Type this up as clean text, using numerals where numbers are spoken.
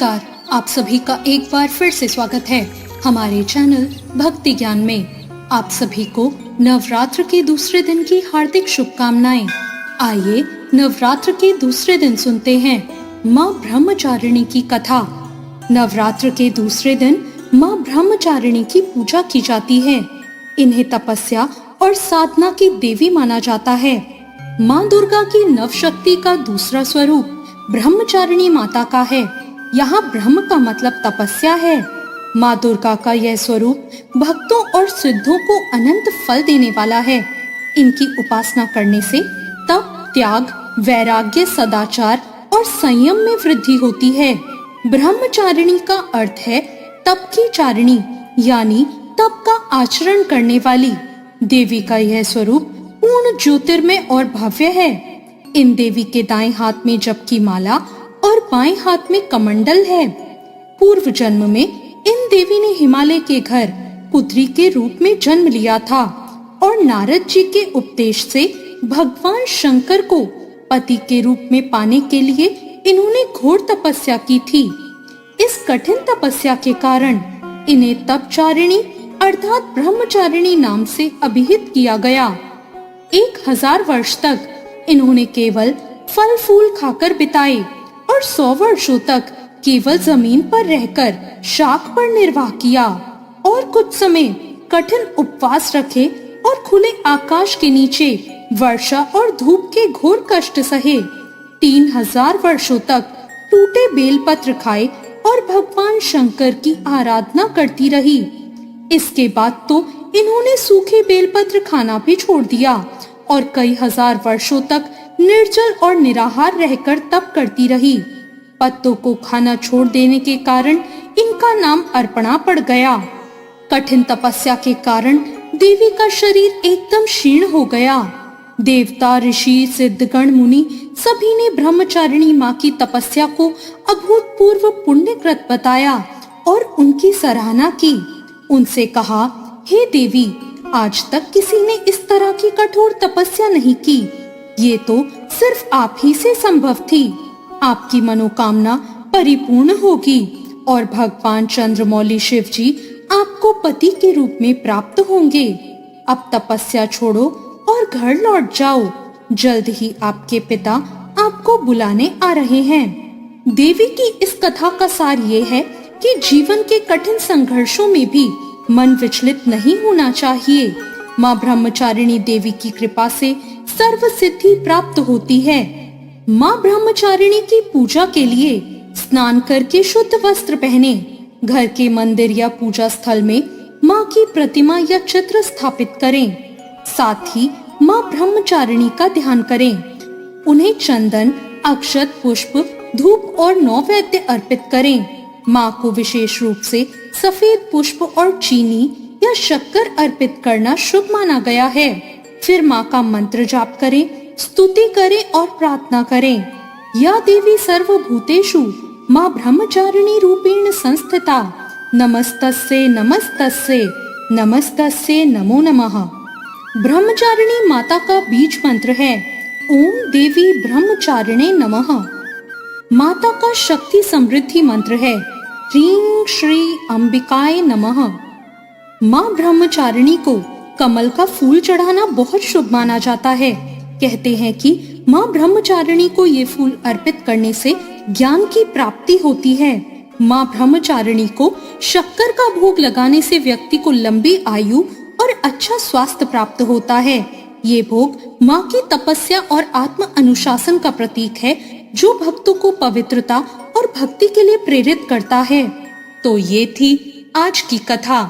नमस्कार, आप सभी का एक बार फिर से स्वागत है हमारे चैनल भक्ति ज्ञान में। आप सभी को नवरात्र के दूसरे दिन की हार्दिक शुभकामनाएं। आइए नवरात्र के दूसरे दिन सुनते हैं माँ ब्रह्मचारिणी की कथा। नवरात्र के दूसरे दिन माँ ब्रह्मचारिणी की पूजा की जाती है। इन्हें तपस्या और साधना की देवी माना जाता है। माँ दुर्गा की नवशक्ति का दूसरा स्वरूप ब्रह्मचारिणी माता का है। यहाँ ब्रह्म का मतलब तपस्या है। माँ दुर्गा का यह स्वरूप भक्तों और सिद्धों को अनंत फल देने वाला है। इनकी उपासना करने से तप, त्याग, वैराग्य, सदाचार और संयम में वृद्धि होती है। ब्रह्मचारिणी का अर्थ है तप की चारिणी, यानी तप का आचरण करने वाली। देवी का यह स्वरूप पूर्ण ज्योतिर्मय और भव्य है। इन देवी के दाएं हाथ में जप की माला और बाएं हाथ में कमंडल है। पूर्व जन्म में इन देवी ने हिमालय के घर पुत्री के रूप में जन्म लिया था और नारद जी के उपदेश से भगवान शंकर को पति के रूप में पाने के लिए इन्होंने घोर तपस्या की थी। इस कठिन तपस्या के कारण इन्हें तपचारिणी अर्थात ब्रह्मचारिणी नाम से अभिहित किया गया। 1000 वर्ष तक इन्होंने केवल फल फूल खाकर बिताए और 100 वर्षों तक केवल जमीन पर रहकर शाख पर निर्वाह किया और कुछ समय कठिन उपवास रखे और खुले आकाश के नीचे वर्षा और धूप के घोर कष्ट सहे। 3000 वर्षों तक टूटे बेलपत्र खाए और भगवान शंकर की आराधना करती रही। इसके बाद तो इन्होंने सूखे बेलपत्र खाना भी छोड़ दिया और कई हजार वर्षों तक निर्जल और निराहार रहकर तप करती रही। पत्तों को खाना छोड़ देने के कारण इनका नाम अर्पणा पड़ गया। कठिन तपस्या के कारण देवी का शरीर एकदम क्षीण हो गया। देवता, ऋषि, सिद्धगण, मुनि सभी ने ब्रह्मचारिणी माँ की तपस्या को अभूतपूर्व पुण्यकृत बताया और उनकी सराहना की। उनसे कहा, हे देवी, आज तक किसी ने इस तरह की कठोर तपस्या नहीं की। ये तो सिर्फ आप ही से संभव थी। आपकी मनोकामना परिपूर्ण होगी और भगवान चंद्रमौली शिव जी आपको पति के रूप में प्राप्त होंगे। अब तपस्या छोड़ो और घर लौट जाओ। जल्द ही आपके पिता आपको बुलाने आ रहे हैं। देवी की इस कथा का सार ये है कि जीवन के कठिन संघर्षों में भी मन विचलित नहीं होना चाहिए। माँ ब्रह्मचारिणी देवी की कृपा से सर्व सिद्धि प्राप्त होती है। माँ ब्रह्मचारिणी की पूजा के लिए स्नान करके शुद्ध वस्त्र पहने। घर के मंदिर या पूजा स्थल में माँ की प्रतिमा या चित्र स्थापित करें। साथ ही माँ ब्रह्मचारिणी का ध्यान करें। उन्हें चंदन, अक्षत, पुष्प, धूप और नैवेद्य अर्पित करें। माँ को विशेष रूप से सफेद पुष्प और चीनी या शक्कर अर्पित करना शुभ माना गया है। फिर माँ का मंत्र जाप करें, स्तुति करें और प्रार्थना करें। या देवी सर्वभूतेषु माँ ब्रह्मचारिणी रूपेण संस्थिता, नमस्तस्यै नमस्तस्यै नमस्तस्यै नमो नमः। ब्रह्मचारिणी माता का बीज मंत्र है ओम देवी ब्रह्मचारिणे नमः। माता का शक्ति समृद्धि मंत्र है ह्रीं श्री अंबिकाय नमः। माँ ब्रह्मचारिणी को कमल का फूल चढ़ाना बहुत शुभ माना जाता है। कहते हैं कि माँ ब्रह्मचारिणी को ये फूल अर्पित करने से ज्ञान की प्राप्ति होती है। माँ ब्रह्मचारिणी को शक्कर का भोग लगाने से व्यक्ति को लंबी आयु और अच्छा स्वास्थ्य प्राप्त होता है। ये भोग माँ की तपस्या और आत्म अनुशासन का प्रतीक है, जो भक्तों को पवित्रता और भक्ति के लिए प्रेरित करता है। तो ये थी आज की कथा।